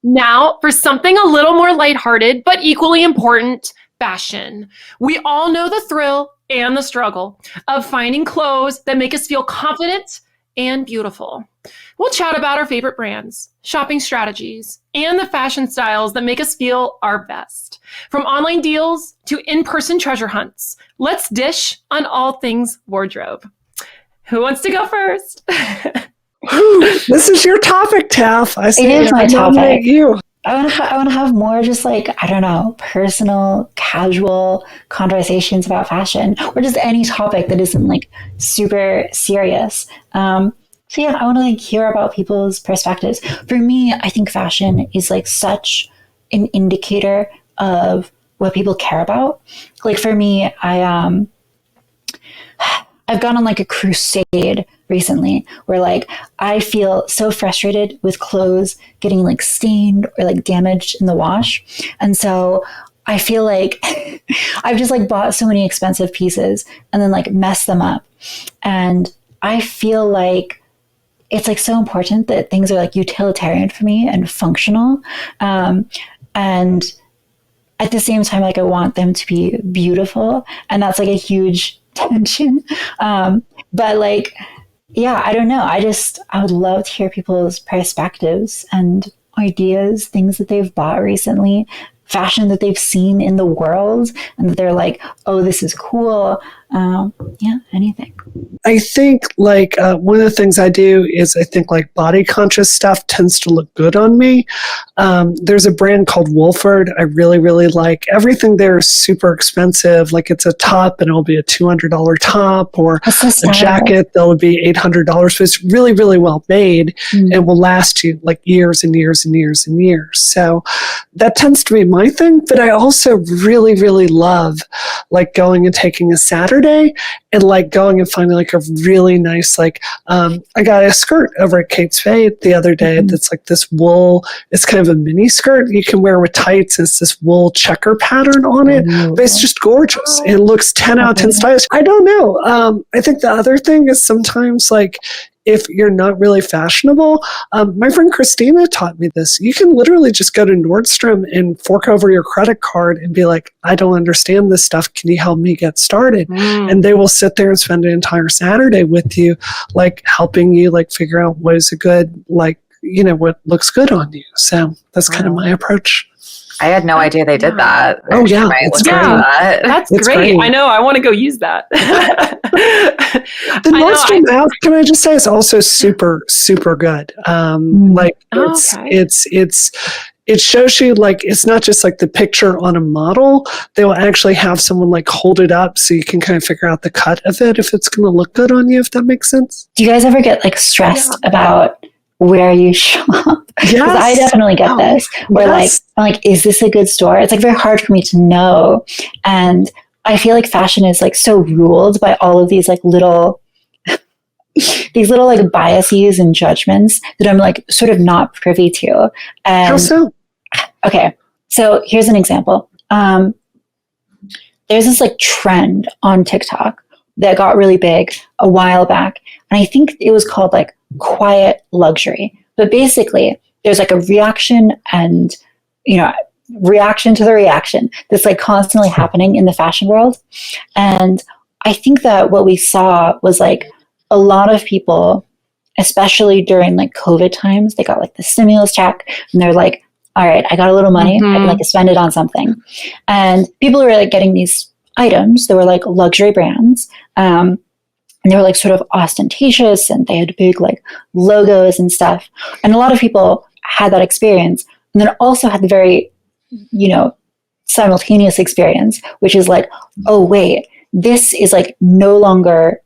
Now, for something a little more lighthearted, but equally important, fashion. We all know the thrill and the struggle of finding clothes that make us feel confident and beautiful. We'll chat about our favorite brands, shopping strategies, and the fashion styles that make us feel our best. From online deals to in-person treasure hunts, let's dish on all things wardrobe. Who wants to go first? This is your topic, Taff. It is my topic. You. I want to have more just like, I don't know, personal, casual conversations about fashion or just any topic that isn't like super serious. So yeah, I want to like hear about people's perspectives. For me, I think fashion is like such an indicator of what people care about. Like for me, I've gone on like a crusade recently where like I feel so frustrated with clothes getting like stained or like damaged in the wash. And so I feel like I've just like bought so many expensive pieces and then like messed them up. And I feel like it's like so important that things are like utilitarian for me and functional. And at the same time, like I want them to be beautiful. And that's like a huge tension. But like, yeah, I don't know. I would love to hear people's perspectives and ideas, things that they've bought recently, fashion that they've seen in the world, and that they're like, oh, this is cool. Yeah, anything. I think like one of the things I do is I think like body conscious stuff tends to look good on me. There's a brand called Wolford I really, really like. Everything there is super expensive. Like it's a top and it'll be a $200 top, or a jacket that'll be $800. But it's really, really well made and will last you like years and years and years and years. So that tends to be my thing. But I also really, really love like going and taking a Saturday and like going and finding like a really nice, like, I got a skirt over at Kate Spade the other day that's like this wool, it's kind of a mini skirt you can wear with tights. It's this wool checker pattern on it, but it's just gorgeous. It looks 10 out of 10 stylish. I don't know. I think the other thing is sometimes like, if you're not really fashionable, my friend Christina taught me this. You can literally just go to Nordstrom and fork over your credit card and be like, I don't understand this stuff. Can you help me get started? And they will sit there and spend an entire Saturday with you, like helping you like figure out what is a good, like, you know, what looks good on you. So that's kind of my approach. I had no idea they did that. Oh, yeah. It's great. That's great. I know. I want to go use that. The Nordstrom app, can I just say, is also super, super good. Like it shows you like, it's not just like the picture on a model. They will actually have someone like hold it up so you can kind of figure out the cut of it, if it's going to look good on you, if that makes sense. Do you guys ever get like stressed about where you shop? Because I definitely get this. Where like, I'm like, is this a good store? It's like very hard for me to know. And I feel like fashion is like so ruled by all of these like little, these little like biases and judgments that I'm like sort of not privy to. And how so? Okay, so here's an example. There's this like trend on TikTok that got really big a while back. And I think it was called like quiet luxury. But basically, there's like a reaction and, you know, reaction to the reaction that's like constantly happening in the fashion world. And I think that what we saw was like a lot of people, especially during like COVID times, they got like the stimulus check and they're like, all right, I got a little money. I can like spend it on something. And people were like getting these items that were like luxury brands. And they were like sort of ostentatious and they had big like logos and stuff. And a lot of people had that experience and then also had the very, you know, simultaneous experience, which is like, oh, wait, this is like no longer,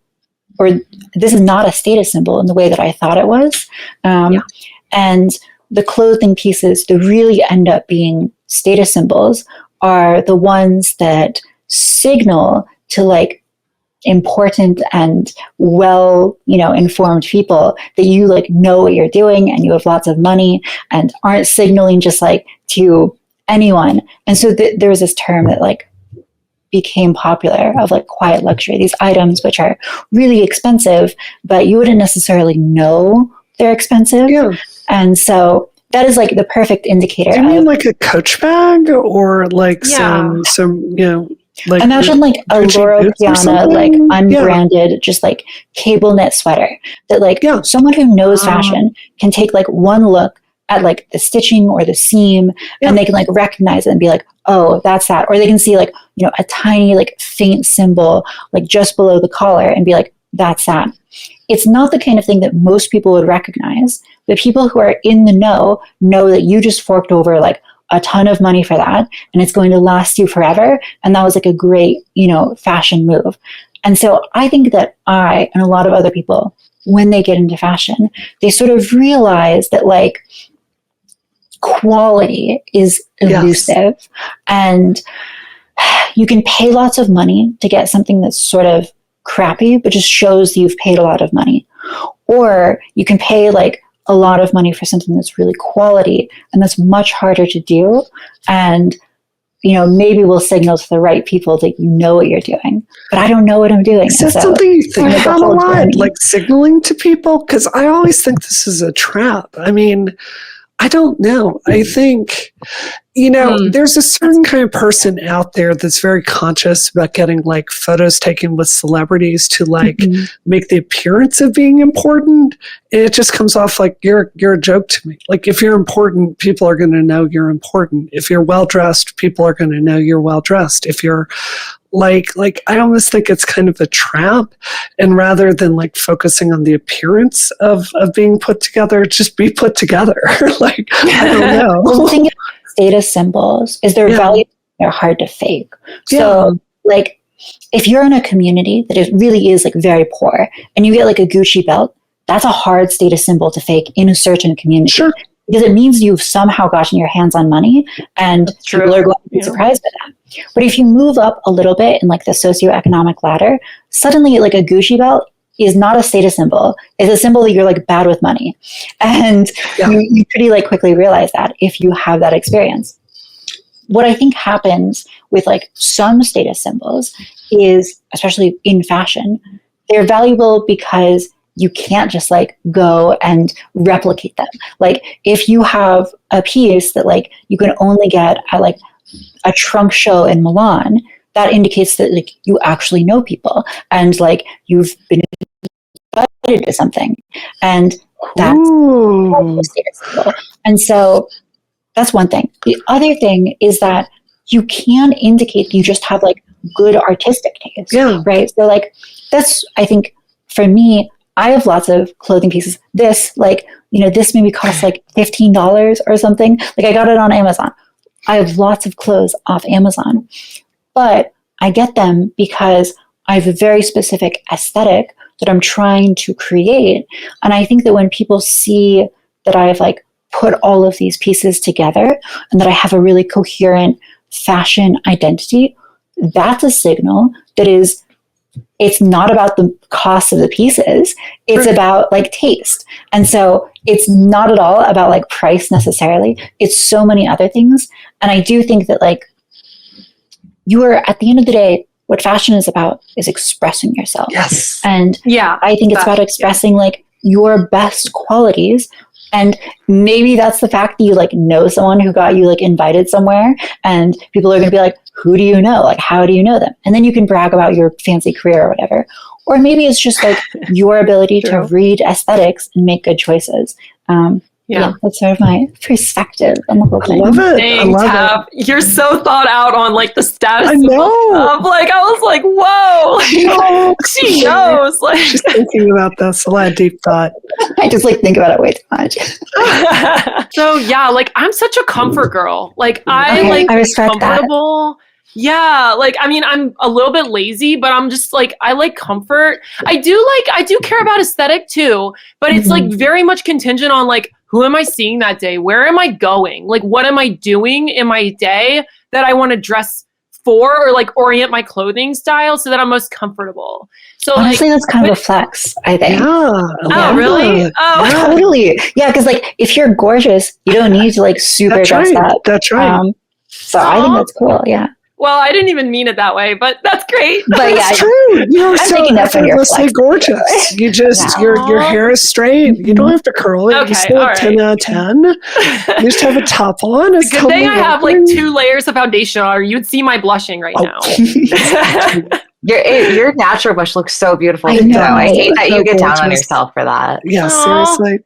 or this is not a status symbol in the way that I thought it was. And the clothing pieces that really end up being status symbols are the ones that signal to like important and well, you know, informed people that you like know what you're doing and you have lots of money and aren't signaling just like to anyone. And so there was this term that like became popular of like quiet luxury, these items which are really expensive, but you wouldn't necessarily know they're expensive. And so that is like the perfect indicator. Do you mean like a Coach bag or like some like imagine like a Gucci Loro boots or Piana, something? like unbranded, just like cable knit sweater that like someone who knows fashion can take like one look at like the stitching or the seam and they can like recognize it and be like, oh, that's that. Or they can see like, a tiny like faint symbol like just below the collar and be like, that's that. It's not the kind of thing that most people would recognize, but people who are in the know that you just forked over like a ton of money for that and it's going to last you forever. And that was like a great, fashion move. And so I think that I and a lot of other people, when they get into fashion, they sort of realize that like quality is elusive and you can pay lots of money to get something that's sort of crappy, but just shows you've paid a lot of money. Or you can pay like a lot of money for something that's really quality and that's much harder to do. And, maybe we'll signal to the right people that you know what you're doing, but I don't know what I'm doing. Is that something you think about a lot, like signaling to people? Because I always think this is a trap. I mean, I don't know. I think, there's a certain kind of person out there that's very conscious about getting like photos taken with celebrities to like make the appearance of being important. And it just comes off like you're a joke to me. Like if you're important, people are going to know you're important. If you're well dressed, people are going to know you're well dressed. If you're like I almost think it's kind of a trap, and rather than like focusing on the appearance of being put together, just be put together. Like I don't know. Well, the thing about status symbols is their value, they're hard to fake. So like if you're in a community that really is like very poor and you get like a Gucci belt, that's a hard status symbol to fake in a certain community. Sure. Because it means you've somehow gotten your hands on money and people are going to be surprised by that. But if you move up a little bit in like the socioeconomic ladder, suddenly like a Gucci belt is not a status symbol. It's a symbol that you're like bad with money. And you pretty like quickly realize that if you have that experience. What I think happens with like some status symbols is, especially in fashion, they're valuable because you can't just like go and replicate them. Like if you have a piece that like you can only get at like a trunk show in Milan, that indicates that like you actually know people and like you've been invited to something, and that's a status symbol. And so that's one thing. The other thing is that you can indicate that you just have like good artistic taste, right? So like that's, I think for me, I have lots of clothing pieces. This maybe costs like $15 or something. Like I got it on Amazon. I have lots of clothes off Amazon, but I get them because I have a very specific aesthetic that I'm trying to create. And I think that when people see that I've like put all of these pieces together and that I have a really coherent fashion identity, that's a signal that is, it's not about the cost of the pieces. It's about like taste. And so it's not at all about like price necessarily. It's so many other things. And I do think that like you are, at the end of the day, what fashion is about is expressing yourself. Yes. And I think it's about expressing like your best qualities. And maybe that's the fact that you like know someone who got you like invited somewhere and people are going to be like, who do you know? Like, how do you know them? And then you can brag about your fancy career or whatever. Or maybe it's just like your ability to read aesthetics and make good choices. That's sort of my perspective on the whole thing. I love it. Dang, I love Tab, it. You're so thought out on like the status I know. stuff. Like I was like, whoa, she knows. Like She's thinking about this. A lot of deep thought. I just like think about it way too much. So yeah, like I'm such a comfort girl. Like I respect comfortable. That. Yeah, like I mean, I'm a little bit lazy, but I'm just like I like comfort. I do care about aesthetic too, but it's like very much contingent on like who am I seeing that day? Where am I going? Like what am I doing in my day that I want to dress for or like orient my clothing style so that I'm most comfortable. So honestly, that's kind of a flex, I think. Oh, really? Oh, totally. Yeah, because like if you're gorgeous, you don't need to like super dress up. That's right. So I think that's cool. Yeah. Well, I didn't even mean it that way, but that's great. But yeah, It's true. You're so taking that from your effortlessly flex. gorgeous. You just your hair is straight. You don't have to curl it. Okay, You still all have 10 right. out of 10. You just have a top on. It's Good totally thing I have like working. 2 layers of foundation on, or you'd see my blushing right now. Your natural blush looks so beautiful. I too. know. I hate that So you get down on gorgeous. yourself for that. Yeah, Aw. seriously.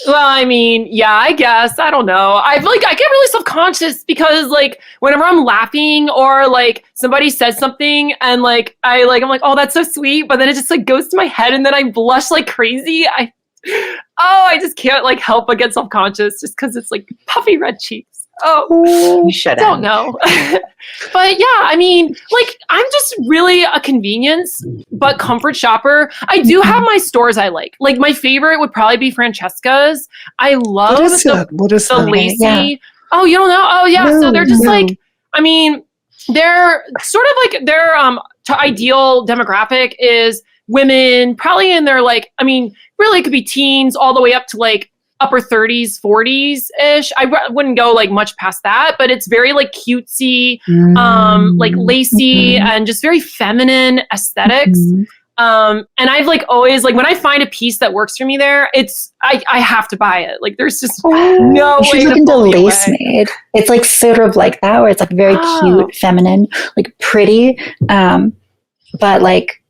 Well, I mean, yeah, I guess. I don't know. I get really self-conscious because like whenever I'm laughing or like somebody says something and like I'm like, oh, that's so sweet, but then it just like goes to my head and then I blush like crazy. I just can't like help but get self-conscious just because it's like puffy red cheeks. Oh, You shouldn't. don't know. But yeah, I mean, like I'm just really a convenience but comfort shopper. I do have my stores I like. Like my favorite would probably be Francesca's. I love What is that? What is the that? lacy. Yeah. Oh, you don't know? Oh yeah. So No, they're just no. like, I mean, they're sort of like their ideal demographic is women, probably in their like, I mean, really it could be teens all the way up to like upper 30s, 40s ish. I wouldn't go like much past that, but it's very like cutesy, like lacy and just very feminine aesthetics. And I've like always like when I find a piece that works for me there, I have to buy it. Like there's just no You should way look to into pull me Lace away. Made. It's like sort of like that, where it's like very Oh. cute, feminine, like pretty, but like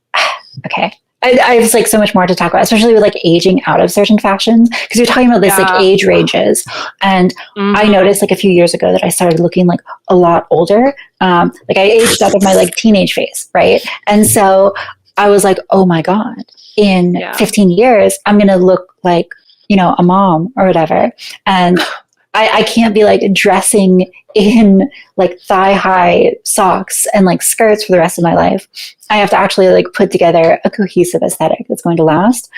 okay. I have like so much more to talk about, especially with like aging out of certain fashions, because you're talking about this like Yeah. age ranges, and I noticed like a few years ago that I started looking like a lot older. Like I aged out of my like teenage phase, right? And so I was like, oh my god, in 15 years, I'm gonna look like, you know, a mom or whatever, and I can't be like dressing in like thigh high socks and like skirts for the rest of my life. I have to actually like put together a cohesive aesthetic that's going to last.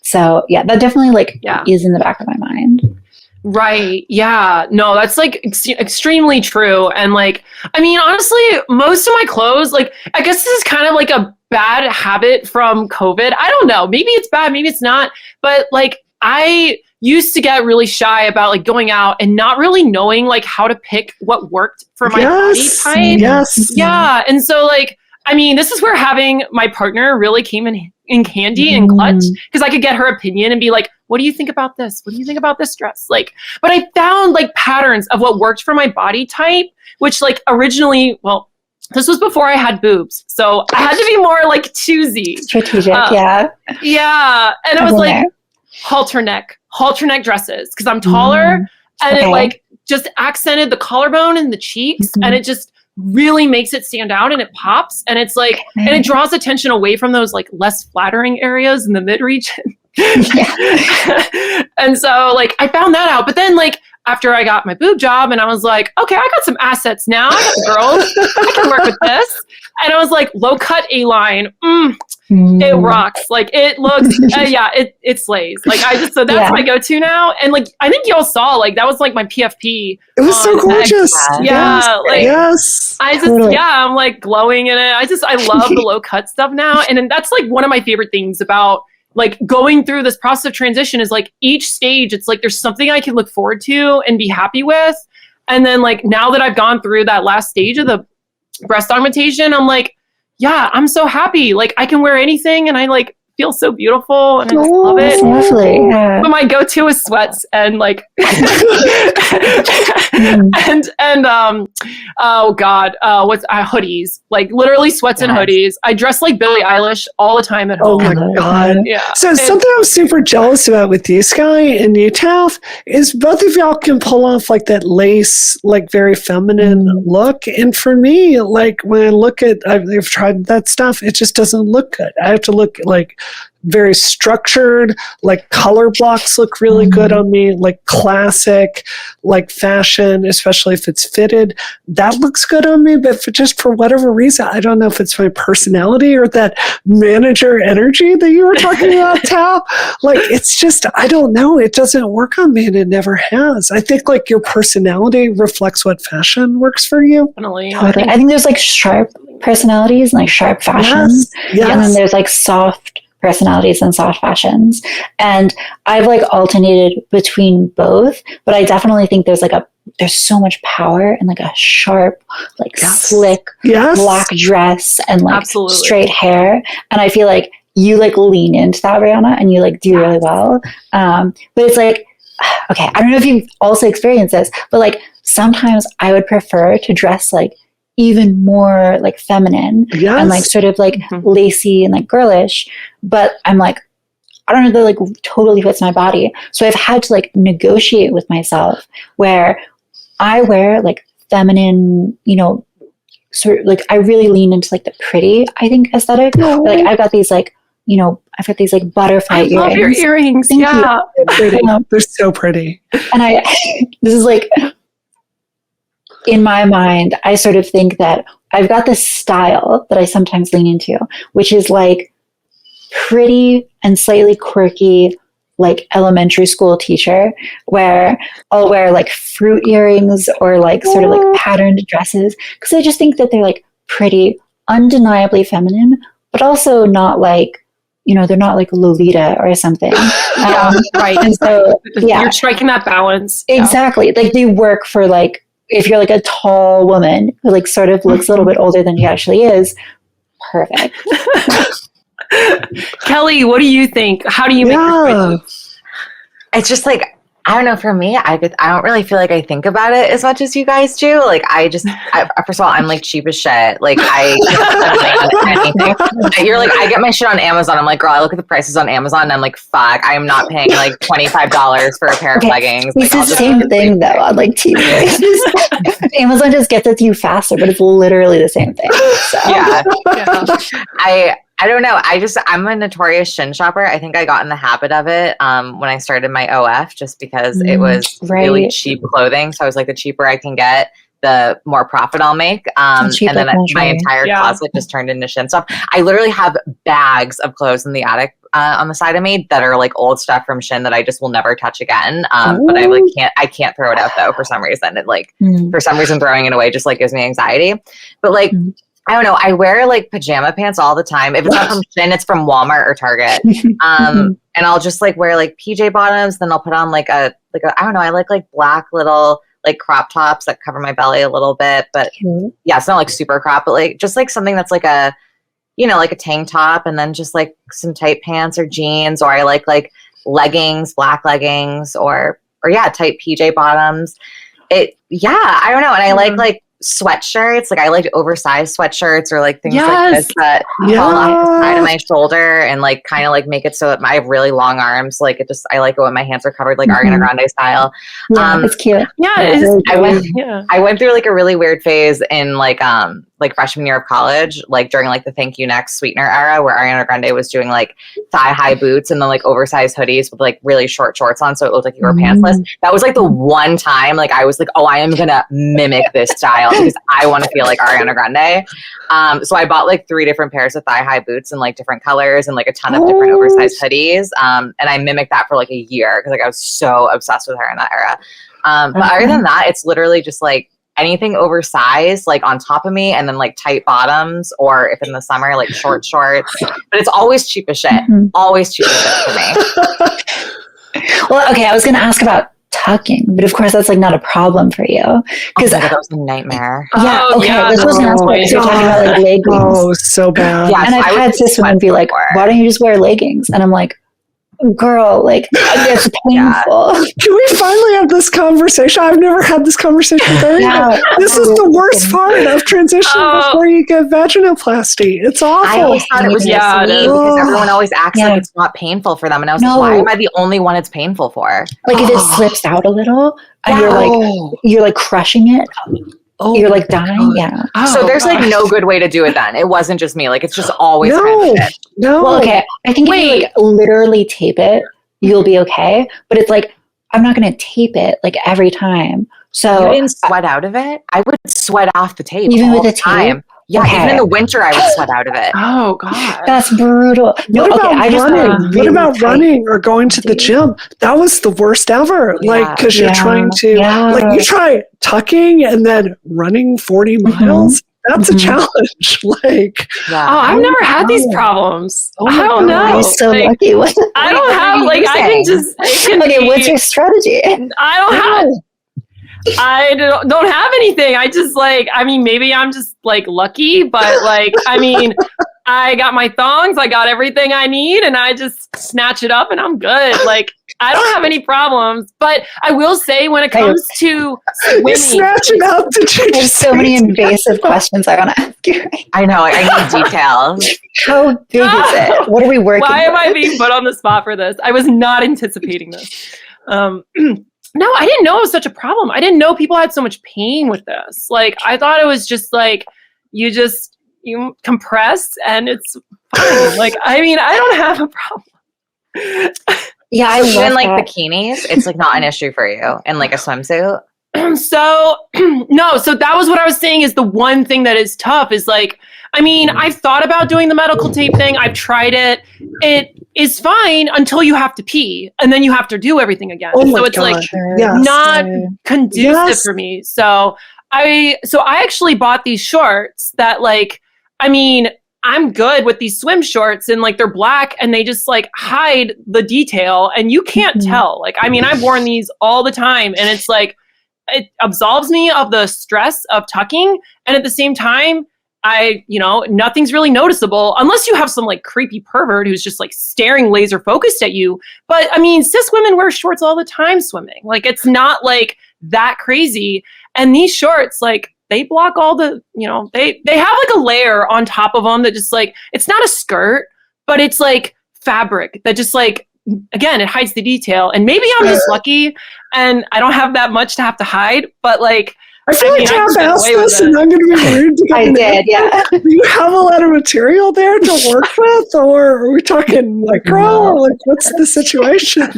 So yeah, that definitely like is in the back of my mind. Right. Yeah. No, that's like extremely true. And like, I mean, honestly, most of my clothes, like, I guess this is kind of like a bad habit from COVID. I don't know. Maybe it's bad, maybe it's not. But like, I used to get really shy about like going out and not really knowing like how to pick what worked for my body type. Yes. Yeah. And so like, I mean, this is where having my partner really came in handy and clutch, because I could get her opinion and be like, what do you think about this? What do you think about this dress? Like, but I found like patterns of what worked for my body type, which like originally, well, this was before I had boobs. So I had to be more like choosy. Strategic, yeah. Yeah. And it was like halter neck dresses, because I'm taller and it like just accented the collarbone and the cheeks, and it just really makes it stand out and it pops, and it's like, and it draws attention away from those like less flattering areas in the mid region. And so like I found that out, but then like after I got my boob job and I was like, okay, I got some assets now. I got the girls. I can work with this. And I was like, low cut A-line. It rocks. Like it looks, it slays. Like so that's my go-to now. And like, I think y'all saw, like, that was like my PFP. It was so gorgeous. Yeah. Yes. I just, I'm like glowing in it. I love the low cut stuff now. And that's like one of my favorite things about like going through this process of transition is like each stage, it's like, there's something I can look forward to and be happy with. And then like, now that I've gone through that last stage of the breast augmentation, I'm like, yeah, I'm so happy. Like I can wear anything and I like feel so beautiful and I just love it. Lovely. Yeah. But my go-to is sweats and like oh god, what's hoodies. Like literally sweats and hoodies. I dress like Billie Eilish all the time at home. Oh my god. Yeah. So something I'm super jealous about with you, Sky, and you, Taff, is both of y'all can pull off like that lace, like very feminine look. And for me, like when I look at, I've tried that stuff, it just doesn't look good. I have to look like very structured, like color blocks look really good on me, like classic, like fashion, especially if it's fitted. That looks good on me, but just for whatever reason, I don't know if it's my personality or that manager energy that you were talking about, Tal. Like, it's just, I don't know. It doesn't work on me and it never has. I think like your personality reflects what fashion works for you. Definitely. Totally. I think there's like sharp personalities and like sharp fashions. Yes. And then there's like soft personalities and soft fashions. And I've like alternated between both, but I definitely think there's so much power in like a sharp, like slick black dress and like straight hair. And I feel like you like lean into that, Brianna, and you like do really well. But it's like, okay, I don't know if you've also experienced this, but like sometimes I would prefer to dress like even more like feminine and like sort of like lacy and like girlish, but I'm like, I don't know, that like totally fits my body. So I've had to like negotiate with myself where I wear like feminine, you know, sort of like I really lean into like the pretty, I think, aesthetic. Like I've got these like, you know, I've got these like butterfly earrings. I love your earrings. Thank you. They're pretty. They're so pretty. And this is like, in my mind, I sort of think that I've got this style that I sometimes lean into, which is like pretty and slightly quirky, like elementary school teacher, where I'll wear like fruit earrings or like sort of like patterned dresses, because I just think that they're like pretty, undeniably feminine, but also not like, you know, they're not like Lolita or something. Right. And so, you're striking that balance. Exactly. Like they work for like, if you're like a tall woman who like sort of looks a little bit older than she actually is, perfect. Kelly, what do you think? How do you make your choices? It's just like, I don't know, for me, I don't really feel like I think about it as much as you guys do. Like first of all, I'm like cheap as shit. Like you're like, I get my shit on Amazon. I'm like, girl, I look at the prices on Amazon and I'm like, fuck, I am not paying like $25 for a pair of leggings. It's the same thing though on like cheap things. Amazon just gets it to you faster, but it's literally the same thing. So. Yeah. I don't know. I'm a notorious Shin shopper. I think I got in the habit of it when I started my OF, just because it was really cheap clothing. So I was like, the cheaper I can get, the more profit I'll make. And then my entire closet just turned into Shin stuff. I literally have bags of clothes in the attic on the side of me that are like old stuff from Shin that I just will never touch again. But I can't throw it out though for some reason. It like for some reason throwing it away just like gives me anxiety. But like I don't know. I wear like pajama pants all the time. If it's not from Shin, it's from Walmart or Target. And I'll just like wear like PJ bottoms. Then I'll put on like a I don't know. I like black little like crop tops that cover my belly a little bit. But yeah, it's not like super crop, but like just like something that's like a, you know, like a tank top, and then just like some tight pants or jeans, or I like leggings, black leggings, or tight PJ bottoms. I don't know. And I like sweatshirts. Like I like oversized sweatshirts or like things like this that fall off the side of my shoulder and like kind of like make it so that I have really long arms. Like I like it when my hands are covered, like Ariana Grande style. Yeah, it's cute. Yeah, I went through like a really weird phase in like freshman year of college, like during like the Thank You Next Sweetener era, where Ariana Grande was doing like thigh high boots and then like oversized hoodies with like really short shorts on, so it looked like you were pantsless. That was like the one time like I was like, oh, I am gonna mimic this style because I want to feel like Ariana Grande. So I bought like 3 different pairs of thigh high boots in like different colors and like a ton of different oversized hoodies. And I mimicked that for like a year because like I was so obsessed with her in that era. But other than that, it's literally just like anything oversized, like on top of me, and then like tight bottoms, or if in the summer, like short shorts. But it's always cheap as shit. Always cheap as shit for me. Well, okay, I was going to ask about tucking, but of course that's like not a problem for you because that was a nightmare. Yeah, okay. This was an aspect. You're talking about like leggings. Oh, so bad. Yeah, and I've had cis women be like, "Why don't you just wear leggings?" And I'm like, girl, like it's painful. Can we finally have this conversation? I've never had this conversation with anyone. This is the worst part of transition before you get vaginoplasty. It's awful. I always thought it was just me because everyone always acts like it's not painful for them, and I was like, why am I the only one it's painful for? Like if it slips out a little and you're like crushing it. You're like dying, So there's like no good way to do it then. It wasn't just me. Like it's just always No. Well, okay. I think if you like literally tape it, you'll be okay. But it's like, I'm not going to tape it like every time. So you didn't sweat out of it? I would sweat off the tape even all with the time. tape? Yeah, even in the winter I would sweat out of it. Oh God, that's brutal. What about running? What about running or going to the gym? That was the worst ever. Like because you're trying to like you try tucking and then running 40 miles. That's a challenge. Like, I've never had these problems. I don't know. You're so lucky. I don't have like I can just. Okay, what's your strategy? I don't have anything. I just like. I mean, maybe I'm just like lucky, but like, I mean, I got my thongs. I got everything I need, and I just snatch it up, and I'm good. Like, I don't have any problems. But I will say, when it comes to swimming, snatch it up. There's so many invasive questions I want to ask you. I know. I need details. How big is it? What are we working? Why am I being put on the spot for this? I was not anticipating this. No, I didn't know it was such a problem. I didn't know people had so much pain with this. Like, I thought it was just like you compress and it's fine. Like, I mean, I don't have a problem. Yeah, I even like bikinis, it's like not an issue for you, and like a swimsuit. So that was what I was saying is the one thing that is tough is like, I mean, I've thought about doing the medical tape thing. I've tried it. It is fine until you have to pee and then you have to do everything again. So it's like not conducive for me. So I actually bought these shorts that like, I mean, I'm good with these swim shorts and like they're black and they just like hide the detail and you can't tell. Like, I mean, I've worn these all the time and it's like, it absolves me of the stress of tucking. And at the same time, nothing's really noticeable unless you have some like creepy pervert who's just like staring laser focused at you. But I mean, cis women wear shorts all the time swimming. Like, it's not like that crazy. And these shorts, like, they block all the, they have like a layer on top of them that just like, it's not a skirt, but it's like fabric that just like, again, it hides the detail. And maybe I'm just lucky and I don't have that much to have to hide, but like, I feel like Jeff asked this and I'm going to be rude to get I did, yeah. Do you have a lot of material there to work with, or are we talking micro? Like, what's the situation?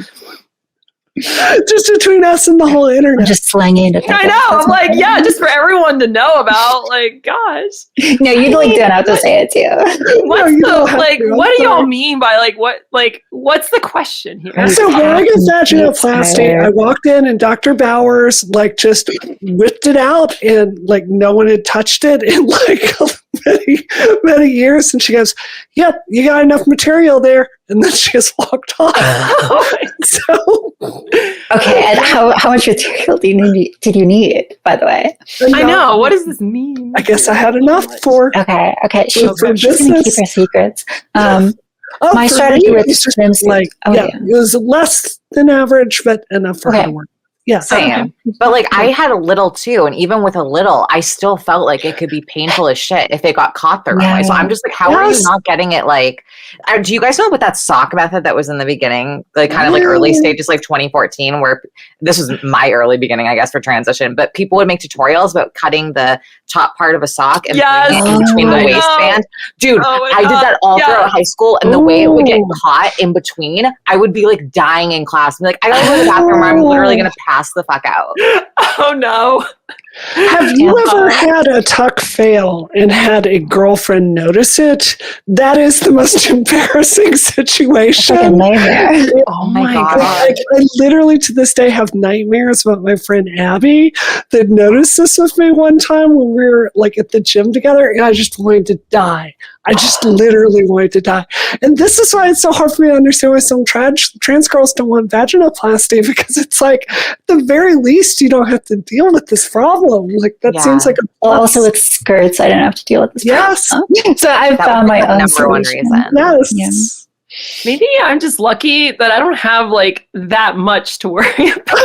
Just between us and the whole internet. I'm just slanging it. I know. I'm like, yeah, just for everyone to know about. Like, gosh. No, you like don't have to say it too. What do y'all mean by what's the question here? So when I get vaginoplasty, I walked in and Dr. Bowers like just whipped it out and like no one had touched it in like many, many years. And she goes, "Yep, you got enough material there." And then she just walked off. Okay, and how much material did you need, by the way? I know. What does this mean? I guess I had enough for. Okay. She's going to keep her secrets. My strategy with swimsuits, it was less than average, but enough for her to work. Yeah, same. But like I had a little too, and even with a little, I still felt like it could be painful as shit if it got caught the wrong way. So I'm just like, how are you not getting it? Like, do you guys know about that sock method that was in the beginning, like kind of like early stages, like 2014, where this was my early beginning, I guess, for transition. But people would make tutorials about cutting the top part of a sock and putting it in between the waistband. Dude, I did that all throughout high school, and the way it would get caught in between, I would be like dying in class. I'm like, I gotta go to the bathroom, or I'm literally gonna pass the fuck out. Oh no. Have you ever had a tuck fail and had a girlfriend notice it? That is the most embarrassing situation. It's like a nightmare. Oh my God. Like, I literally to this day have nightmares about my friend Abby that noticed this with me one time when we were like at the gym together, and I just wanted to die. I just literally wanted to die. And this is why it's so hard for me to understand why some trans girls don't want vaginoplasty, because it's like, at the very least, you don't have to deal with this problem. Like, that seems like a plus. Also with skirts, I don't have to deal with this problem. Yes. So I've found my own number one reason. Yes. Yeah. Maybe I'm just lucky that I don't have like that much to worry about.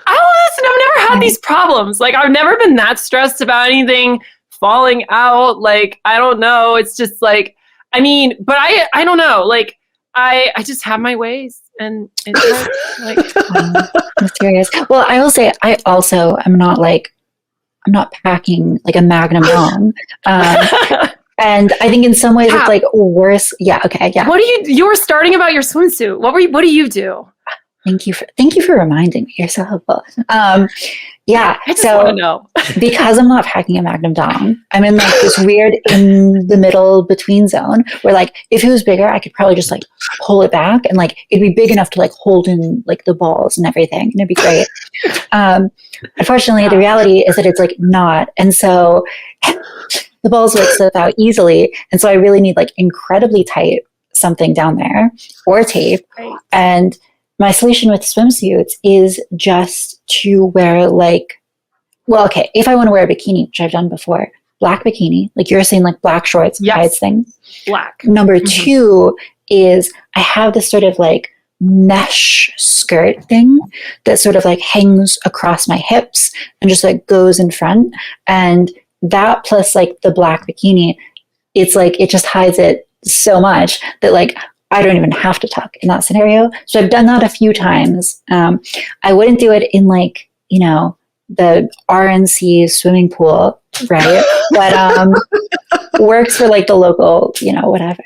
I've never had these problems. Like, I've never been that stressed about anything falling out. Like, I don't know. It's just like, I mean, but I don't know. Like, I just have my ways, and it's like mysterious. Well, I will say I also am not packing like a Magnum bomb. And I think in some ways it's like worse. Yeah. Okay. Yeah. You were starting about your swimsuit. What do you do? Thank you for reminding me. You're so helpful. Yeah. I just want to know. Because I'm not packing a Magnum Dong, I'm in like this weird in the middle between zone where like if it was bigger, I could probably just like pull it back and like it'd be big enough to like hold in like the balls and everything, and it'd be great. Unfortunately, the reality is that it's like not, and so the balls like slip out easily, and so I really need like incredibly tight something down there or tape. Right. And my solution with swimsuits is just to wear like, well, okay, if I want to wear a bikini, which I've done before, black bikini, like you're saying, like black shorts, hides things. Black. Number two is I have this sort of like mesh skirt thing that sort of like hangs across my hips and just like goes in front. And that plus like the black bikini, it's like, it just hides it so much that like I don't even have to tuck in that scenario. So I've done that a few times. I wouldn't do it in like, you know, the RNC swimming pool, right? But works for like the local, you know, whatever.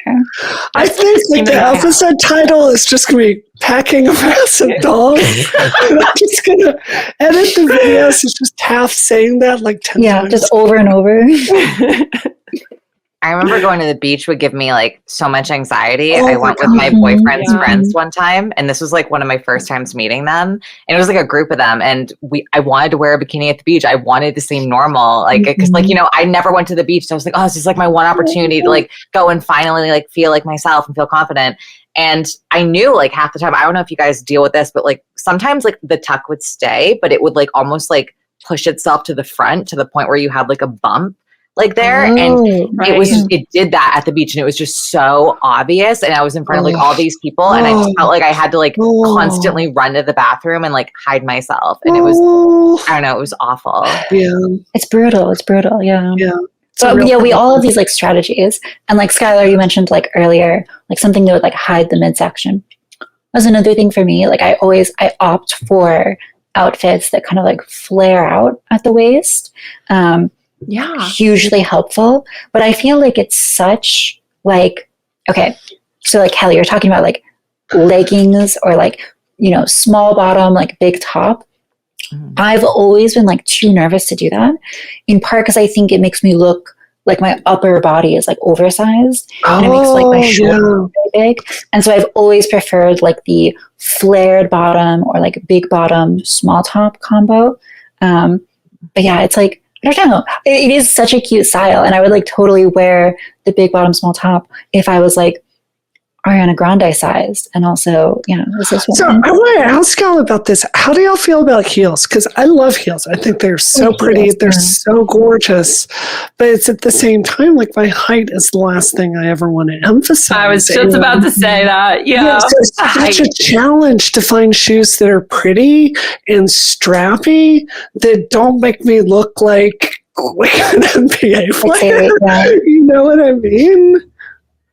I think like the episode title is just going to be Packing a Massive Dog. And I'm just going to edit the videos. It's just half saying that like 10 times. Yeah, just over and over. I remember going to the beach would give me like so much anxiety. I went with my boyfriend's friends one time, and this was like one of my first times meeting them. And it was like a group of them, and I wanted to wear a bikini at the beach. I wanted to seem normal, like because like, you know, I never went to the beach, so I was like, oh, this is like my one opportunity to like go and finally like feel like myself and feel confident. And I knew like half the time, I don't know if you guys deal with this, but like sometimes like the tuck would stay, but it would like almost like push itself to the front to the point where you had like a bump like there. And it did that at the beach, and it was just so obvious. And I was in front of like all these people, and I just felt like I had to like constantly run to the bathroom and like hide myself. And it was, I don't know, it was awful. Yeah. It's brutal. Yeah. Yeah. But yeah, we all have these like strategies. And like Skylar, you mentioned like earlier, like something that would like hide the midsection. That's another thing for me. Like I opt for outfits that kind of like flare out at the waist. Hugely helpful. But I feel like it's such like, okay, so like Kelly, you're talking about like leggings or like, you know, small bottom, like big top. I've always been like too nervous to do that, in part because I think it makes me look like my upper body is like oversized, and it makes like my shoulders very big. And so I've always preferred like the flared bottom or like big bottom, small top combo. But yeah, it's like, I don't know. It is such a cute style, and I would like totally wear the big bottom, small top if I was like Ariana Grande sized, and also, you know, is this So I want to ask y'all about this. How do y'all feel about heels? Because I love heels. I think they're so pretty. They're so gorgeous. But it's at the same time, like my height is the last thing I ever want to emphasize. I was just about to say that. Yeah. So it's such a challenge to find shoes that are pretty and strappy that don't make me look like an NBA player. You know what I mean?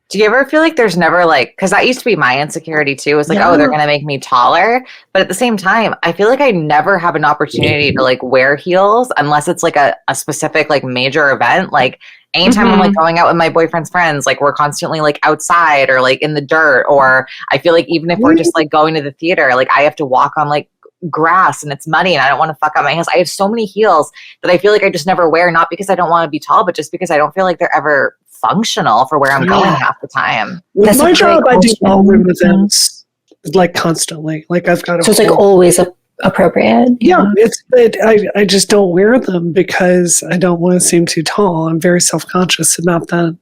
Do you ever feel like there's never like, because that used to be my insecurity too. It was like, oh, they're going to make me taller. But at the same time, I feel like I never have an opportunity to like wear heels unless it's like a specific like major event. Like anytime I'm like going out with my boyfriend's friends, like we're constantly like outside or like in the dirt. Or I feel like even if we're just like going to the theater, like I have to walk on like grass and it's muddy and I don't want to fuck up my heels. I have so many heels that I feel like I just never wear, not because I don't want to be tall, but just because I don't feel like they're ever functional for where I'm going half the time. With my job, I do ballroom events like constantly. Like I've got so it's like always appropriate. Yeah, I just don't wear them because I don't want to seem too tall. I'm very self-conscious about that.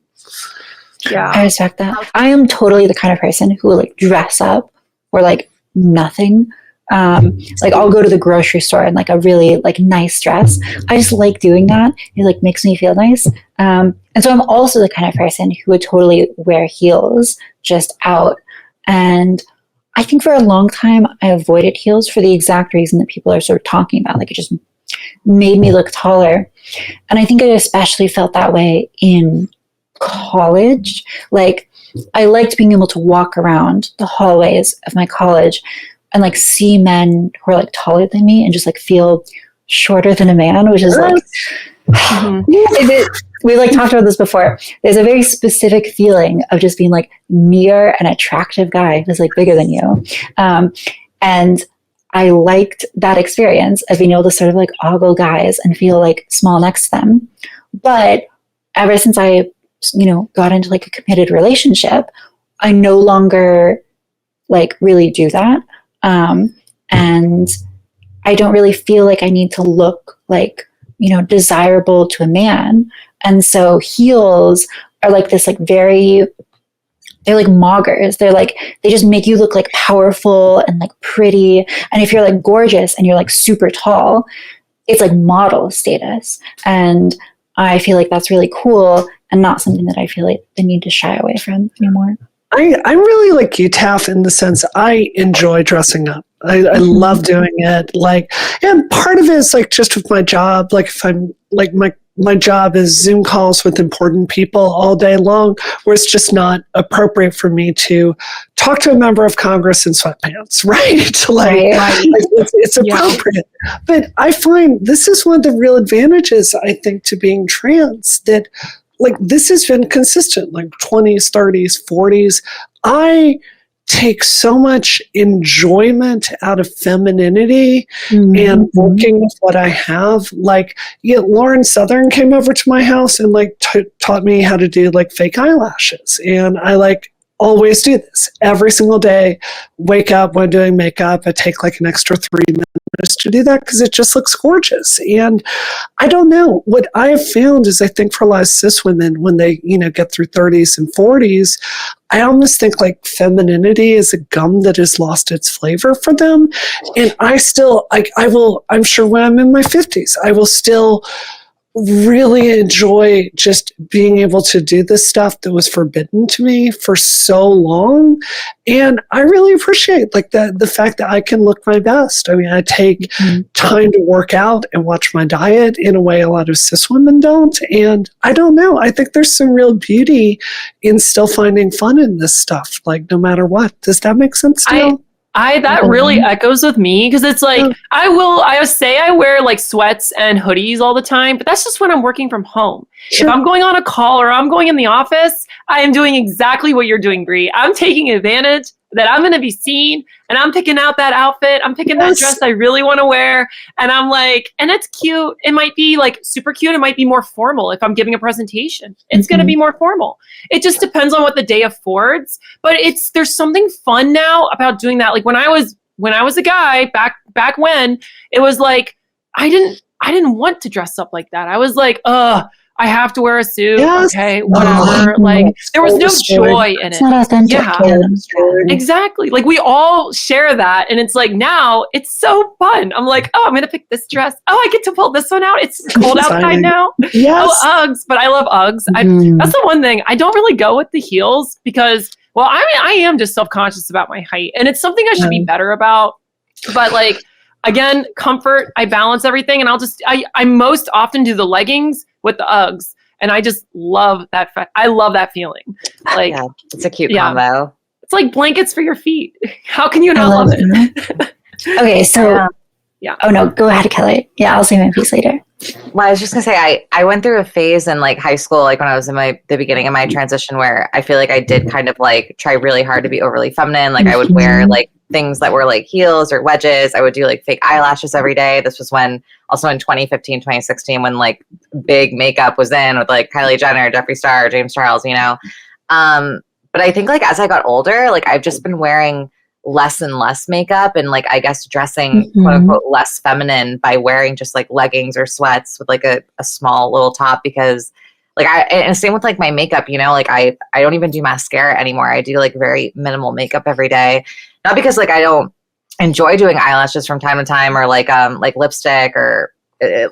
Yeah, I respect that. I am totally the kind of person who will like dress up or like nothing. Like I'll go to the grocery store in like a really like nice dress. I just like doing that. It like makes me feel nice. And so I'm also the kind of person who would totally wear heels just out. And I think for a long time I avoided heels for the exact reason that people are sort of talking about. Like it just made me look taller. And I think I especially felt that way in college. Like I liked being able to walk around the hallways of my college and like see men who are like taller than me and just like feel shorter than a man, which is like, we like talked about this before. There's a very specific feeling of just being like near an attractive guy who's like bigger than you. And I liked that experience of being able to sort of like ogle guys and feel like small next to them. But ever since I, got into like a committed relationship, I no longer like really do that. And I don't really feel like I need to look like, desirable to a man. And so heels are like this like they're like moggers. They just make you look like powerful and like pretty. And if you're like gorgeous and you're like super tall, it's like model status. And I feel like that's really cool and not something that I feel like the need to shy away from anymore. I'm really like you, Taff, in the sense I enjoy dressing up. I love doing it. And part of it is like just with my job. Like if I'm like my job is Zoom calls with important people all day long, where it's just not appropriate for me to talk to a member of Congress in sweatpants, right? It's appropriate. Yeah. But I find this is one of the real advantages, I think, to being trans, that like this has been consistent, like 20s, 30s, 40s. I take so much enjoyment out of femininity and working with what I have. Like, Lauren Southern came over to my house and like taught me how to do like fake eyelashes. And I like always do this every single day. Wake up when doing makeup, I take like an extra 3 minutes to do that because it just looks gorgeous. And I don't know, what I have found is I think for a lot of cis women, when they get through 30s and 40s, I almost think like femininity is a gum that has lost its flavor for them. And I still I'm sure when I'm in my 50s, I will still really enjoy just being able to do this stuff that was forbidden to me for so long. And I really appreciate like the fact that I can look my best. I mean, I take time to work out and watch my diet in a way a lot of cis women don't. And I don't know, I think there's some real beauty in still finding fun in this stuff, like no matter what. Does that make sense to you? That really echoes with me because it's like I say I wear like sweats and hoodies all the time, but that's just when I'm working from home. Sure. If I'm going on a call or I'm going in the office, I am doing exactly what you're doing, Brie. I'm taking advantage that I'm going to be seen and I'm picking out that outfit. I'm picking that dress I really want to wear. And I'm like, and it's cute. It might be like super cute. It might be more formal. If I'm giving a presentation, it's going to be more formal. It just depends on what the day affords. But there's something fun now about doing that. Like when I was a guy back when, it was like, I didn't want to dress up like that. I was like, I have to wear a suit. Yes. Okay, whatever. Like there was no joy in it. It's not authentic. Yeah, exactly. Like we all share that, and it's like now it's so fun. I'm like, I'm gonna pick this dress. I get to pull this one out. It's cold outside now. Yes. Uggs, but I love Uggs. That's the one thing I don't really go with the heels because, well, I am just self-conscious about my height, and it's something I should be better about. But like again, comfort. I balance everything, and I most often do the leggings with the Uggs, and I just love that. I love that feeling. Like it's a cute combo. It's like blankets for your feet. How can you not love it? Okay, so oh no, go ahead, Kelly. Yeah, I'll say my piece later. Well, I was just gonna say I went through a phase in like high school, like when I was in the beginning of my transition, where I feel like I did kind of like try really hard to be overly feminine. Like I would wear like things that were like heels or wedges. I would do like fake eyelashes every day. This was also in 2015, 2016, when like big makeup was in with like Kylie Jenner, Jeffree Star, James Charles, But I think like as I got older, like I've just been wearing less and less makeup and like I guess dressing quote unquote less feminine by wearing just like leggings or sweats with like a small little top, because like and same with like my makeup, like I don't even do mascara anymore. I do like very minimal makeup every day. Not because like I don't enjoy doing eyelashes from time to time or like lipstick or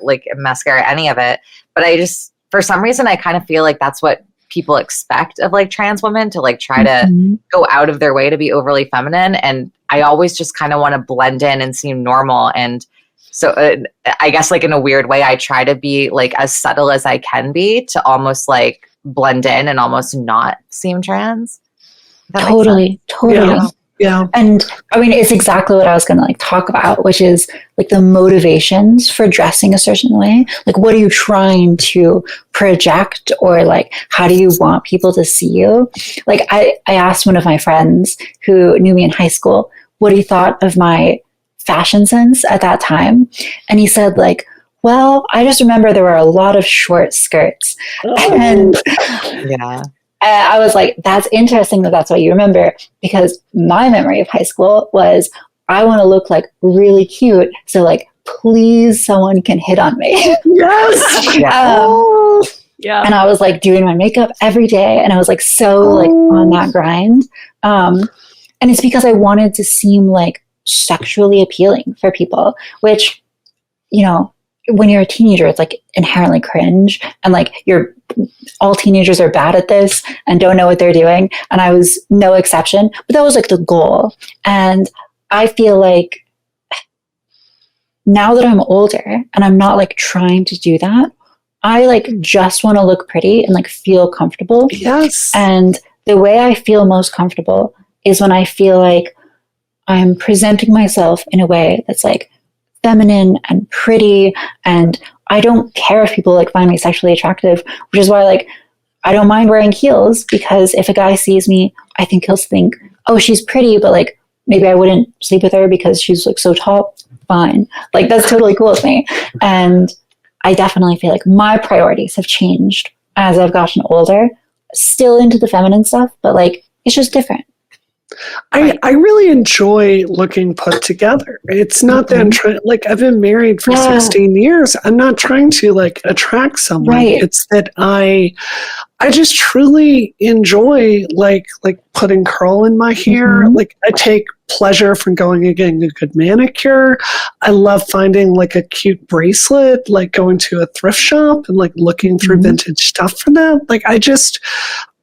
like mascara, any of it, but I just for some reason I kind of feel like that's what people expect of like trans women, to like try to go out of their way to be overly feminine, and I always just kind of want to blend in and seem normal. And so I guess like in a weird way I try to be like as subtle as I can be to almost like blend in and almost not seem trans. Totally. Yeah. And I mean, it's exactly what I was going to like talk about, which is like the motivations for dressing a certain way. Like, what are you trying to project, or like, how do you want people to see you? Like I asked one of my friends who knew me in high school, what he thought of my fashion sense at that time. And he said, like, well, I just remember there were a lot of short skirts. And Yeah. I was like, that's interesting that that's what you remember, because my memory of high school was I want to look like really cute. So like, please, someone can hit on me. Yes. Yeah. And I was like doing my makeup every day. And I was like, so like on that grind. And it's because I wanted to seem like sexually appealing for people, which, you know, when you're a teenager, it's like inherently cringe, and like all teenagers are bad at this and don't know what they're doing. And I was no exception, but that was like the goal. And I feel like now that I'm older and I'm not like trying to do that, I like just want to look pretty and like feel comfortable. Yes. And the way I feel most comfortable is when I feel like I'm presenting myself in a way that's like feminine and pretty, and I don't care if people like find me sexually attractive, which is why like I don't mind wearing heels, because if a guy sees me, I think he'll think, oh, she's pretty, but like maybe I wouldn't sleep with her because she's like so tall. Fine. Like that's totally cool with me. And I definitely feel like my priorities have changed as I've gotten older, still into the feminine stuff, but like it's just different. I really enjoy looking put together. It's not that I'm trying, like I've been married for 16 years. I'm not trying to like attract someone. Right. It's that I just truly enjoy like putting curl in my hair. Like I take pleasure from going and getting a good manicure. I love finding like a cute bracelet, like going to a thrift shop and like looking through vintage stuff for that. Like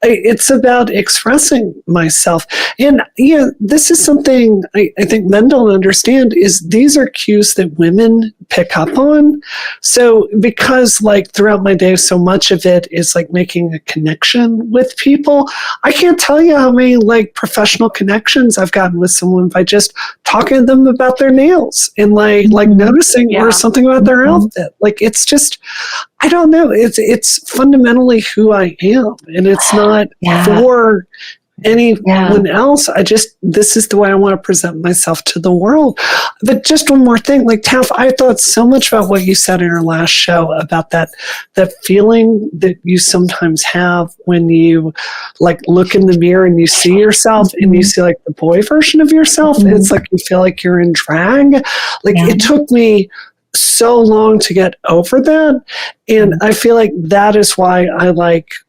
it's about expressing myself. And yeah, this is something I think men don't understand, is these are cues that women pick up on. So because like throughout my day, so much of it is like making a connection with people. I can't tell you how many like professional connections I've gotten with someone by just talking to them about their nails and like noticing or something about their outfit. Like it's just, I don't know. It's fundamentally who I am, and it's not for anyone else. This is the way I want to present myself to the world. But just one more thing, like Taff, I thought so much about what you said in our last show about that feeling that you sometimes have when you like look in the mirror and you see yourself and you see like the boy version of yourself. It's like you feel like you're in drag. Like it took me so long to get over that, and I feel like that is why I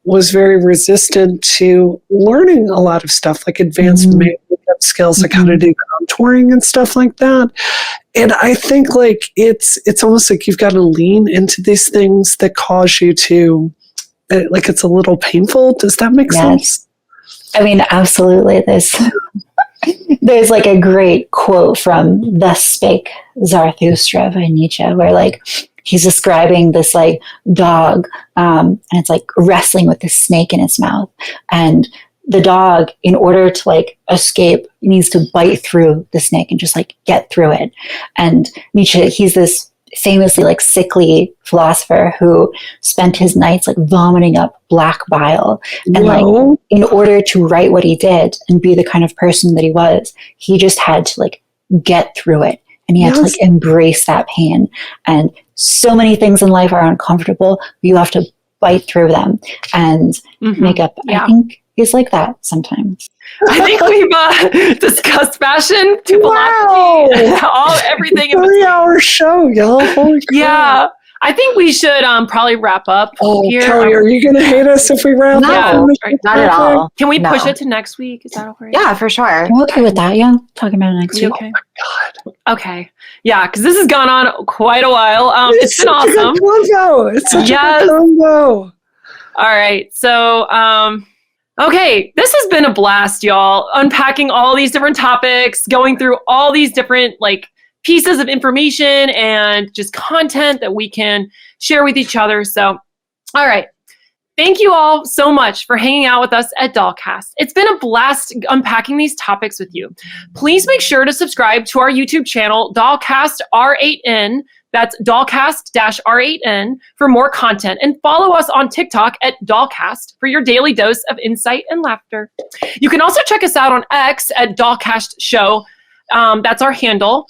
was very resistant to learning a lot of stuff like advanced makeup skills, like how to do contouring and stuff like that. And I think like it's almost like you've got to lean into these things that cause you to like it's a little painful. Does that make sense? I mean, absolutely. There's like a great quote from Thus Spake Zarathustra by Nietzsche, where like he's describing this like dog, and it's like wrestling with this snake in its mouth, and the dog, in order to like escape, needs to bite through the snake and just like get through it. And Nietzsche, he's this famously like sickly philosopher who spent his nights like vomiting up black bile, and like in order to write what he did and be the kind of person that he was, he just had to like get through it, and he had to like embrace that pain. And so many things in life are uncomfortable, but you have to bite through them, and makeup I think is like that sometimes. I think we've discussed fashion, philosophy, everything. 3-hour show, y'all. Holy crap. Yeah. I think we should probably wrap up here. Kelly, are you going to hate us if we wrap up? Not at all. Can we push it to next week? Is that okay? Yeah, for sure. I'm okay with that. Yeah, talking about it next week. Okay. Oh my God. Okay. Yeah, because this has gone on quite a while. It's been awesome. It's such a good combo. All right. So, okay, this has been a blast, y'all. Unpacking all these different topics, going through all these different like pieces of information and just content that we can share with each other. So, all right. Thank you all so much for hanging out with us at Dollcast. It's been a blast unpacking these topics with you. Please make sure to subscribe to our YouTube channel, Dollcast R8N. That's Dollcast-R8N for more content, and follow us on TikTok at Dollcast for your daily dose of insight and laughter. You can also check us out on X at Dollcast Show. That's our handle.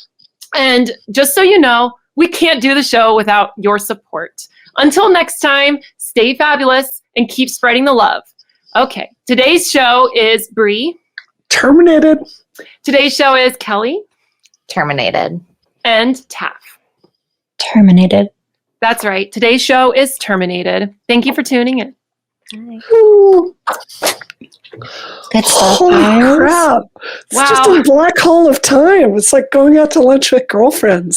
And just so you know, we can't do the show without your support. Until next time, stay fabulous and keep spreading the love. Okay, today's show is Bree. Terminated. Today's show is Kelly. Terminated. And Taff. Terminated. That's right. Today's show is Terminated. Thank you for tuning in. Good stuff. Holy guys. crap. It's Wow. just a black hole of time. It's like going out to lunch with girlfriends.